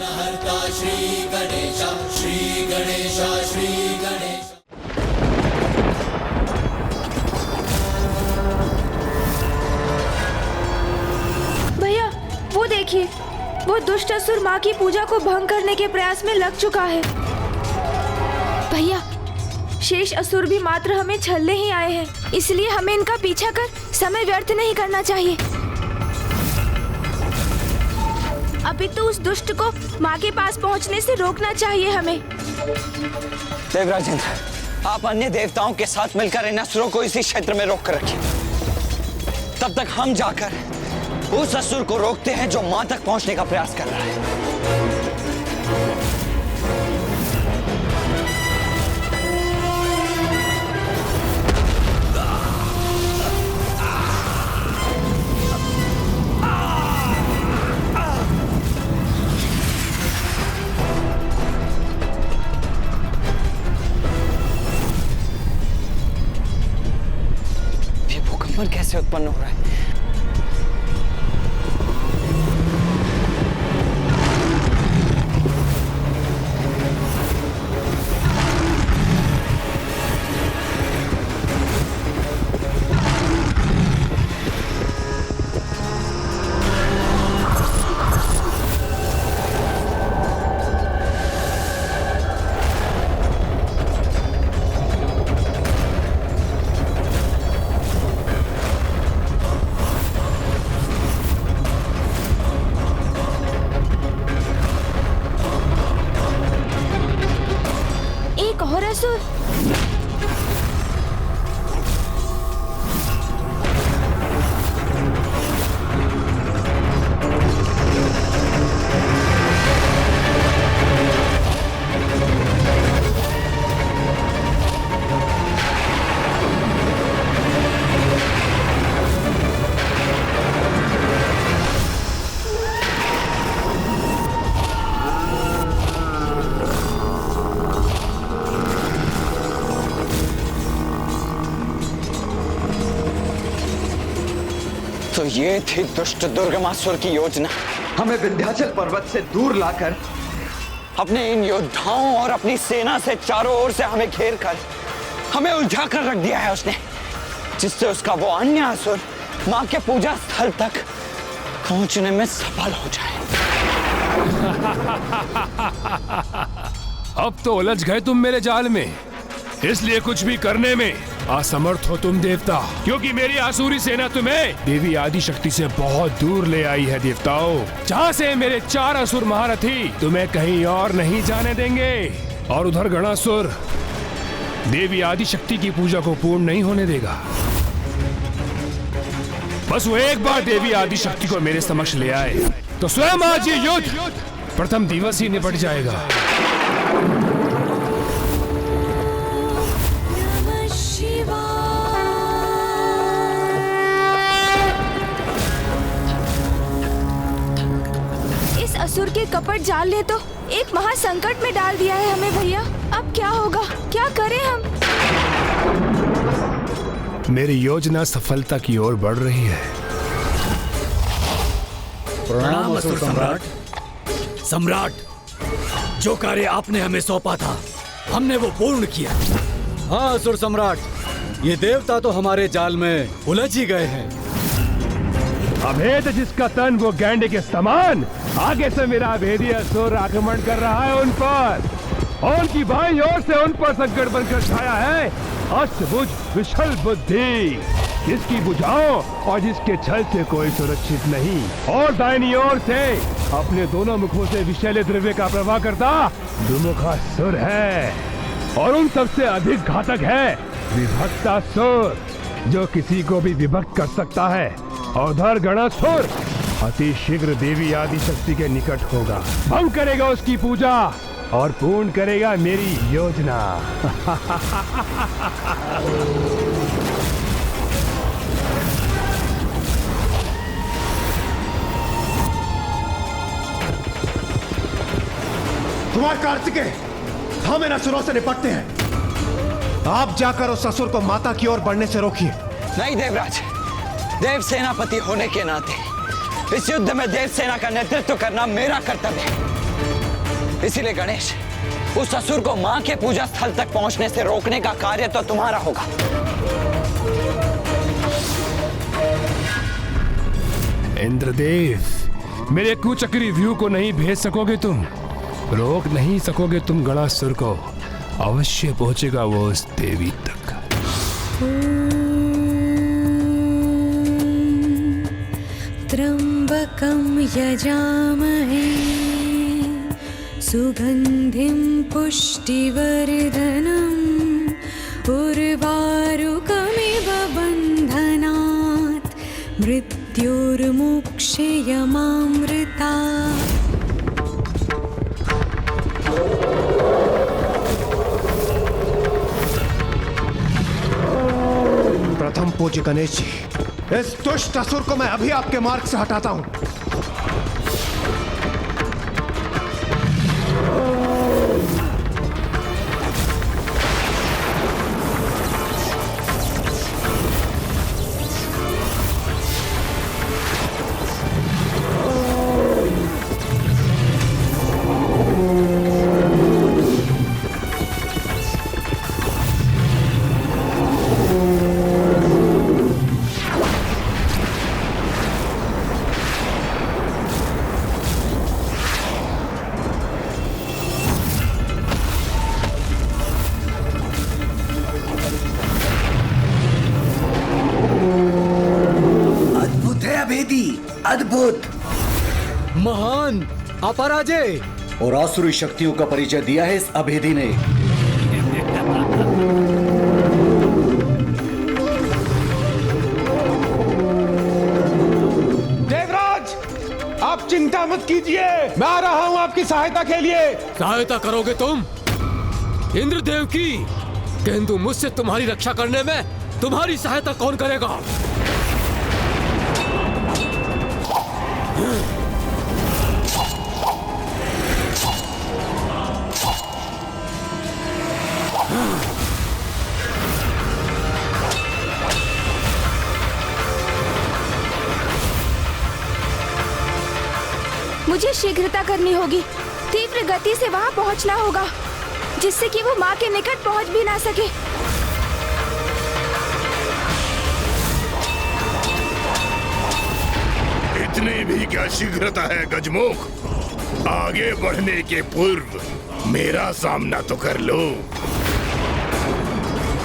विघ्नहर्ता श्री गणेश, श्री गणेश, श्री गणेश। भैया वो देखिए, वो दुष्ट असुर माँ की पूजा को भंग करने के प्रयास में लग चुका है। भैया शेष असुर भी मात्र हमें छलने ही आए हैं, इसलिए हमें इनका पीछा कर समय व्यर्थ नहीं करना चाहिए। अभी तो उस दुष्ट को माँ के पास पहुँचने से रोकना चाहिए हमें। देवराजेंद्र, आप अन्य देवताओं के साथ मिलकर इन असुरों को इसी क्षेत्र में रोक कर रखिए। तब तक हम जाकर उस असुर को रोकते हैं जो माँ तक पहुंचने का प्रयास कर रहा है। ये भूकंपन कैसे उत्पन्न हो रहा है? एक और असुर। तो ये थी दुष्ट दुर्गमासुर की योजना, हमें विंध्याचल पर्वत से दूर लाकर अपने इन योद्धाओं और अपनी सेना से चारों ओर से हमें घेर कर हमें उलझा कर रख दिया है उसने, जिससे उसका वो अन्य असुर माँ के पूजा स्थल तक पहुंचने में सफल हो जाए। अब तो उलझ गए तुम मेरे जाल में, इसलिए कुछ भी करने में असमर्थ हो तुम देवता, क्योंकि मेरी आसुरी सेना तुम्हें देवी आदि शक्ति से बहुत दूर ले आई है देवताओं, जहाँ से मेरे 4 असुर महारथी तुम्हें कहीं और नहीं जाने देंगे। और उधर गणासुर देवी आदि शक्ति की पूजा को पूर्ण नहीं होने देगा। बस वो एक बार देवी आदि शक्ति को मेरे समक्ष ले आए तो स्वयं आज ये युद्ध प्रथम दिवस ही निपट जाएगा। असुर के कपट जाल ने तो एक महासंकट में डाल दिया है हमें भैया। अब क्या होगा, क्या करें हम? मेरी योजना सफलता की ओर बढ़ रही है। प्रणाम असुर सम्राट। सम्राट, जो कार्य आपने हमें सौंपा था हमने वो पूर्ण किया। हाँ असुर सम्राट, ये देवता तो हमारे जाल में उलझ ही गए हैं। अभेद जिसका तन वो गैंडे के समान, आगे से मेरा अभेदी असुर आक्रमण कर रहा है उन पर, और उनकी बाईं ओर से उन पर संकट बनकर छाया है अष्टभुज विशल बुद्धि, जिसकी बुझाओं और जिसके छल से कोई सुरक्षित नहीं, और दाहिनी ओर से अपने दोनों मुखों से विषैले द्रव्य का प्रवाह करता दुमुखासुर है, और उन सबसे अधिक घातक है विभक्तासुर, जो किसी को भी विभक्त कर सकता है। और उधर गणासुर अति शीघ्र देवी आदि शक्ति के निकट होगा, भंग करेगा उसकी पूजा और पूर्ण करेगा मेरी योजना। कुमार कार्तिकेय, हम इन असुरों से निपटते हैं। आप जाकर उस असुर को माता की ओर बढ़ने से रोकिए। नहीं देवराज, देव सेनापति होने के नाते इस युद्ध में देव सेना का नेतृत्व करना मेरा कर्तव्य है। इसीलिए गणेश, उस असुर को मां के पूजा स्थल तक पहुंचने से रोकने का कार्य तो तुम्हारा होगा। इंद्रदेव, मेरे कुचक्री व्यू को नहीं भेज सकोगे तुम, रोक नहीं सकोगे तुम गणासुर को। अवश्य पहुंचेगा वो उस देवी तक। त्र्यंबकं यजामहे सुगंधिं पुष्टिवर्धनम् उर्वारुकमिव बन्धनात् मृत्युर्मुक्षयमामृता। प्रथम पूज्य गणेश जी, इस दुष्ट असुर को मैं अभी आपके मार्ग से हटाता हूं। अद्भुत, महान, अपराजय और आसुरी शक्तियों का परिचय दिया है इस अभेदी ने। देवराज, आप चिंता मत कीजिए, मैं आ रहा हूं आपकी सहायता के लिए। सहायता करोगे तुम इंद्रदेव की, किंतु मुझसे तुम्हारी रक्षा करने में तुम्हारी सहायता कौन करेगा? मुझे शीघ्रता करनी होगी, तीव्र गति से वहां पहुंचना होगा, जिससे कि वो मां के निकट पहुंच भी ना सके। इतनी भी क्या शीघ्रता है गजमुख? आगे बढ़ने के पूर्व मेरा सामना तो कर लो।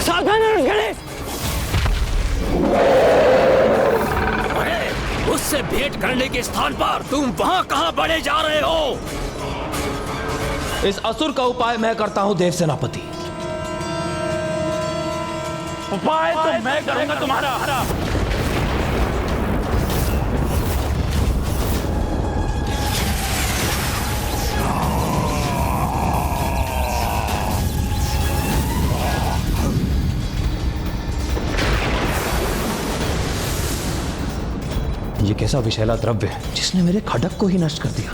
सावधान गणेश! उससे भेंट करने के स्थान पर तुम वहां कहां बढ़े जा रहे हो? इस असुर का उपाय मैं करता हूं देव सेनापति। उपाय तो मैं करूंगा तुम्हारा। ये कैसा विषैला द्रव्य है जिसने मेरे खडक को ही नष्ट कर दिया?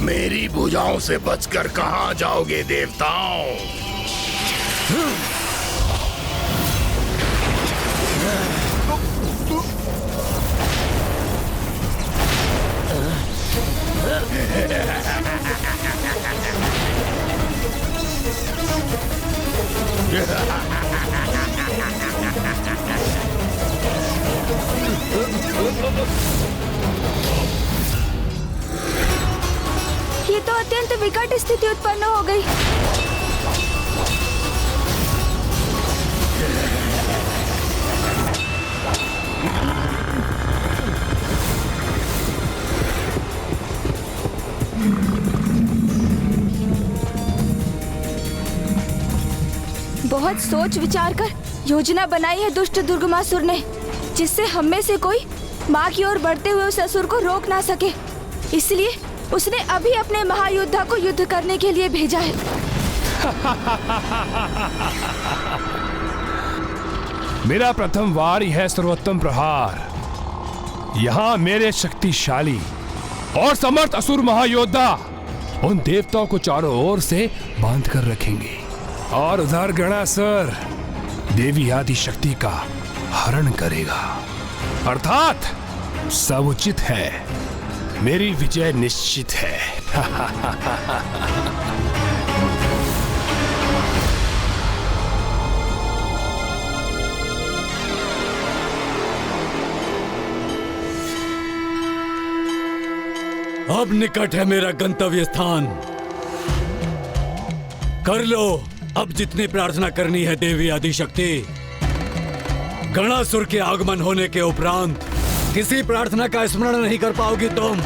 मेरी भुजाओं से बचकर कहां जाओगे देवताओं? ये तो अत्यंत विकट स्थिति उत्पन्न हो गई। बहुत सोच विचार कर योजना बनाई है दुष्ट दुर्गमासुर ने, जिससे हम में से कोई मां की ओर बढ़ते हुए उस असुर को रोक ना सके। इसलिए उसने अभी अपने महायोद्धा को युद्ध करने के लिए भेजा है। मेरा प्रथम वार ही है सर्वोत्तम प्रहार। यहाँ मेरे शक्तिशाली और समर्थ असुर महायोद्धा उन देवताओं को चारों ओर से बांध कर रखेंगे और उधर गणासुर देवी आदि शक्ति का हरण करेगा। अर्थात सब उचित है, मेरी विजय निश्चित है। अब निकट है मेरा गंतव्य स्थान। कर लो अब जितनी प्रार्थना करनी है देवी आदिशक्ति। गणासुर के आगमन होने के उपरांत किसी प्रार्थना का स्मरण नहीं कर पाओगी तुम।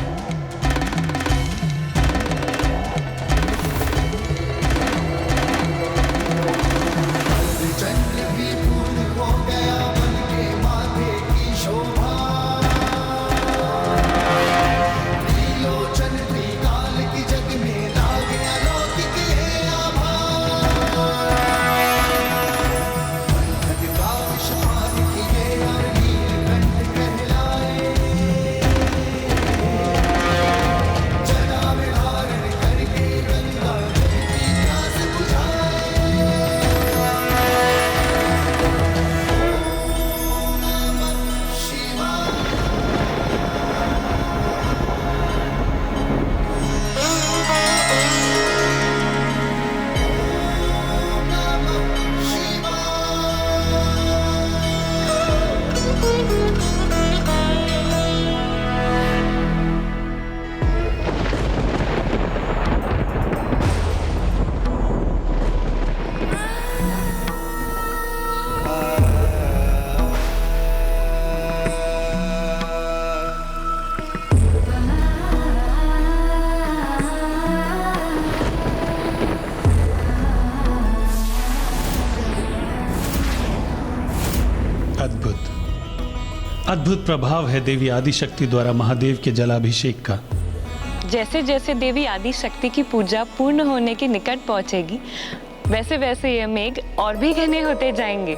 अद्भुत प्रभाव है देवी आदिशक्ति द्वारा महादेव के जलाभिषेक का। जैसे जैसे देवी आदिशक्ति की पूजा पूर्ण होने के निकट पहुंचेगी, वैसे वैसे ये मेघ और भी घने होते जाएंगे।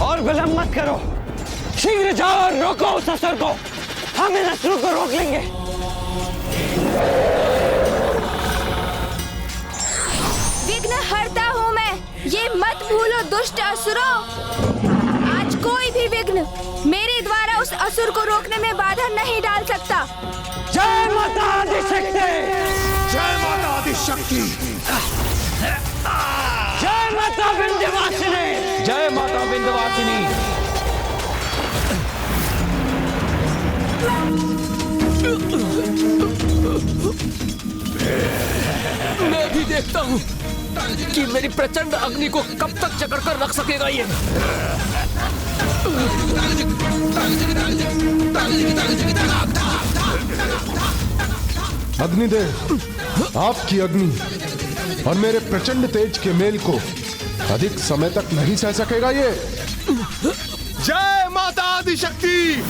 और विलंब मत करो, शीघ्र जाओ और रोको उस असुर को। हम इन असुरों को रोक लेंगे। विघ्न हरता हूँ मैं, ये मत भूलो दुष्ट असुरों। आज कोई भी विघ्न मेरे द्वारा उस असुर को रोकने में बाधा नहीं डाल सकता। जय माता आदिशक्ति! जय माता आदिशक्ति! जय माता विंध्यवासिनी! जय माता विंध्यवासिनी! मैं भी देखता हूँ कि मेरी प्रचंड अग्नि को कब तक जकड़ कर रख सकेगा ये। अग्निदेव, आपकी अग्नि और मेरे प्रचंड तेज के मेल को अधिक समय तक नहीं सह सकेगा ये। जय माता आदिशक्ति!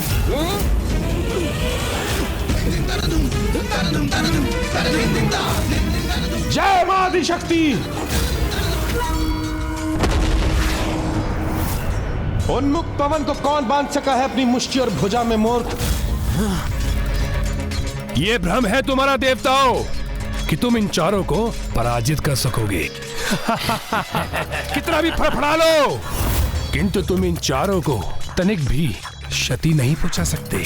जय मां आदिशक्ति! उन्मुख पवन को कौन बांध सका है अपनी मुष्टि और भुजा में मूर्ख? ये भ्रम है तुम्हारा देवताओं कि तुम इन चारों को पराजित कर सकोगे। कितना भी फड़फड़ा लो, किंतु तुम इन चारों को तनिक भी क्षति नहीं पहुंचा सकते।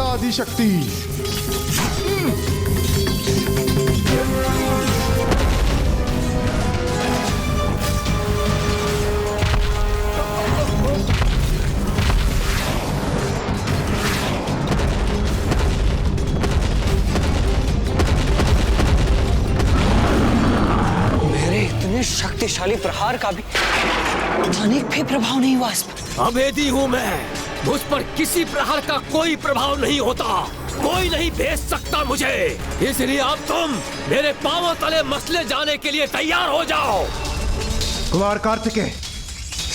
आदिशक्ति! शक्तिशाली प्रहार का भी अनेक भी प्रभाव नहीं हुआ इस पर। अभेदी हूँ मैं, मुझ पर किसी प्रहार का कोई प्रभाव नहीं होता, कोई नहीं भेज सकता मुझे। इसलिए अब तुम मेरे पांवों तले मसले जाने के लिए तैयार हो जाओ। कुमार कार्तिकेय,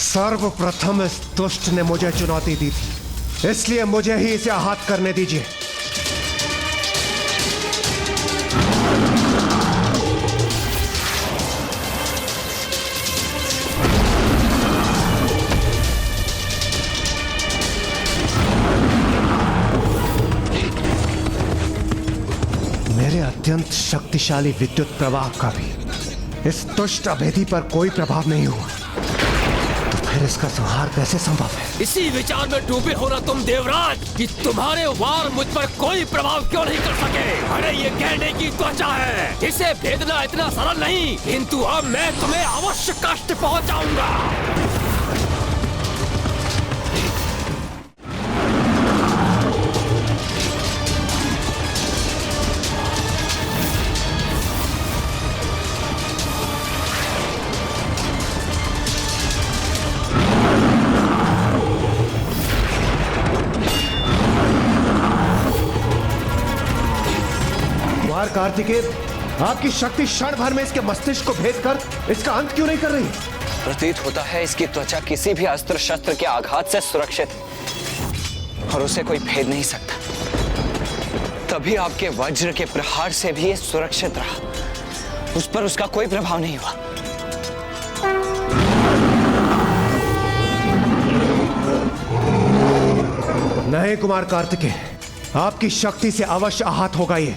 सर्वप्रथम इस दुष्ट ने मुझे चुनौती दी थी, इसलिए मुझे ही इसे आहत करने दीजिए। मेरे अत्यंत शक्तिशाली विद्युत प्रवाह का भी इस दुष्ट अभेदी पर कोई प्रभाव नहीं हुआ, तो फिर इसका संहार कैसे संभव है? इसी विचार में डूबे हो ना तुम देवराज कि तुम्हारे वार मुझ पर कोई प्रभाव क्यों नहीं कर सके। अरे ये गैंडे की त्वचा है, इसे भेदना इतना सरल नहीं, किंतु अब मैं तुम्हें अवश्य कष्ट पहुंचाऊंगा। कार्तिकेय, आपकी शक्ति क्षण भर में इसके मस्तिष्क को भेद कर इसका अंत क्यों नहीं कर रही? प्रतीत होता है इसकी त्वचा किसी भी अस्त्र शस्त्र के आघात से सुरक्षित है और उसे कोई भेद नहीं सकता। तभी आपके वज्र के प्रहार से भी ये सुरक्षित रहा, उस पर उसका कोई प्रभाव नहीं हुआ। नहीं कुमार कार्तिकेय, आपकी शक्ति से अवश्य आहत होगा ये।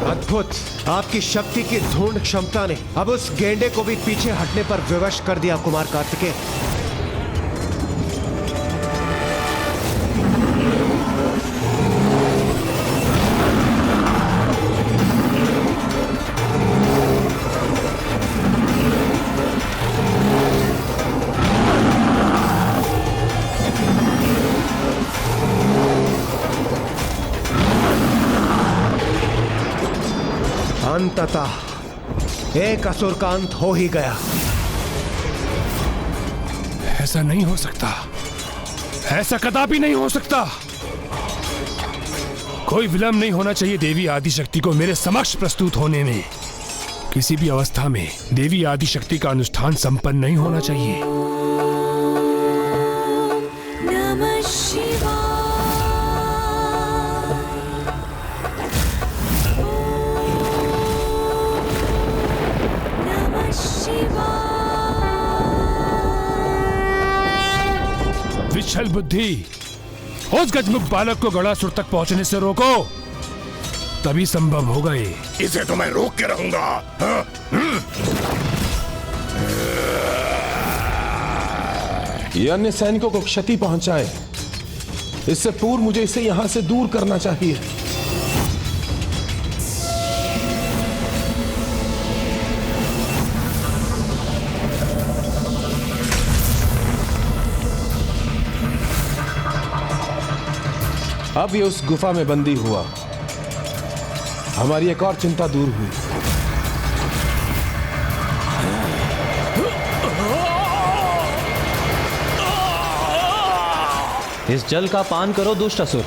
अद्भुत, आपकी शक्ति की धूर्ण क्षमता ने अब उस गेंडे को भी पीछे हटने पर विवश कर दिया कुमार कार्तिकेय। अंततः एक असुर का अंत हो ही गया। ऐसा नहीं हो सकता, ऐसा कदापि नहीं हो सकता। कोई विलंब नहीं होना चाहिए देवी आदिशक्ति को मेरे समक्ष प्रस्तुत होने में। किसी भी अवस्था में देवी आदिशक्ति का अनुष्ठान संपन्न नहीं होना चाहिए। नमः शिवाय। विचल बुद्धि, उस गजमुख बालक को गणासुर तक पहुंचने से रोको, तभी संभव होगा ये। इसे तो मैं रोक के रहूंगा। ये अन्य सैनिकों को क्षति पहुंचाए, इससे पूर्व मुझे इसे यहां से दूर करना चाहिए। अब ये उस गुफा में बंदी हुआ, हमारी एक और चिंता दूर हुई। इस जल का पान करो दुष्ट असुर।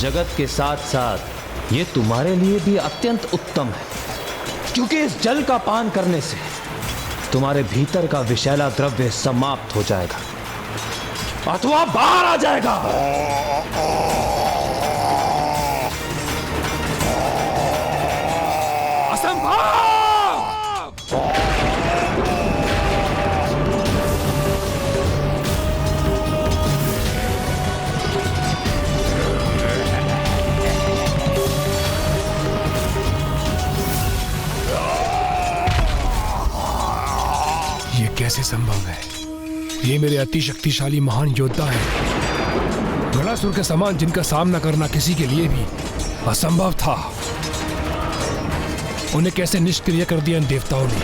जगत के साथ साथ ये तुम्हारे लिए भी अत्यंत उत्तम है, क्योंकि इस जल का पान करने से तुम्हारे भीतर का विषैला द्रव्य समाप्त हो जाएगा अथवा बाहर आ जाएगा। ये कैसे संभव है? ये मेरे अति शक्तिशाली महान योद्धा हैं। गणासुर के समान जिनका सामना करना किसी के लिए भी असंभव था, उन्हें कैसे निष्क्रिय कर दिया इन देवताओं ने।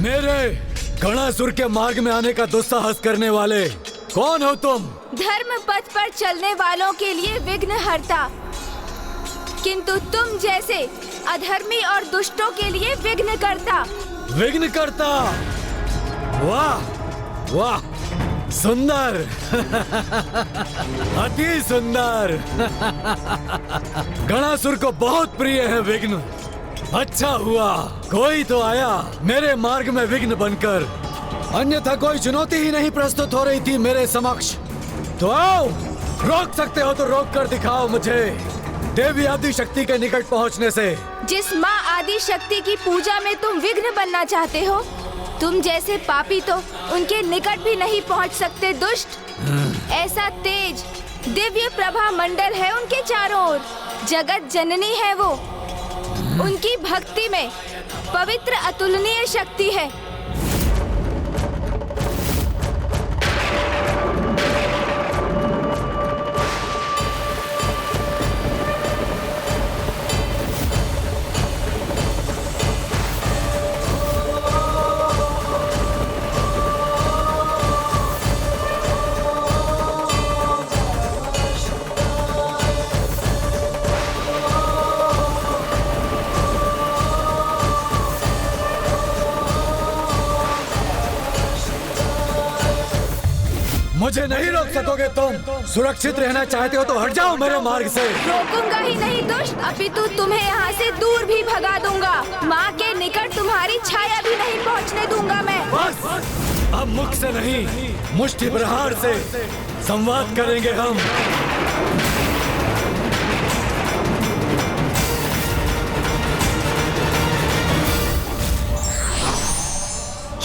मेरे गणासुर के मार्ग में आने का दुस्साहस करने वाले कौन हो तुम? धर्म पथ पर चलने वालों के लिए विघ्नहर्ता, किंतु तुम जैसे अधर्मी और दुष्टों के लिए विघ्नकर्ता। विघ्नकर्ता? वाह वाह, सुंदर अति सुंदर। गणासुर को बहुत प्रिय है विघ्न। अच्छा हुआ कोई तो आया मेरे मार्ग में विघ्न बनकर, अन्यथा कोई चुनौती ही नहीं प्रस्तुत हो रही थी मेरे समक्ष। तो आओ, रोक सकते हो तो रोक कर दिखाओ मुझे देवी आदि शक्ति के निकट पहुंचने से। जिस माँ आदि शक्ति की पूजा में तुम विघ्न बनना चाहते हो, तुम जैसे पापी तो उनके निकट भी नहीं पहुंच सकते दुष्ट। ऐसा तेज दिव्य प्रभा मंडल है उनके चारों ओर, जगत जननी है वो। उनकी भक्ति में पवित्र अतुलनीय शक्ति है। मुझे नहीं रोक सकोगे तुम। सुरक्षित रहना चाहते हो तो हट जाओ मेरे मार्ग से। रोकूंगा ही नहीं दुष्ट, अपितु तुम्हें यहाँ से दूर भी भगा दूंगा। माँ के निकट तुम्हारी छाया भी नहीं पहुँचने दूंगा मैं। बस, अब मुख से नहीं मुष्टि प्रहार से संवाद करेंगे हम।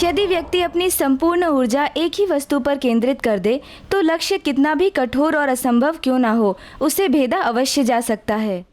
यदि व्यक्ति अपनी संपूर्ण ऊर्जा एक ही वस्तु पर केंद्रित कर दे तो लक्ष्य कितना भी कठोर और असंभव क्यों ना हो, उसे भेदा अवश्य जा सकता है।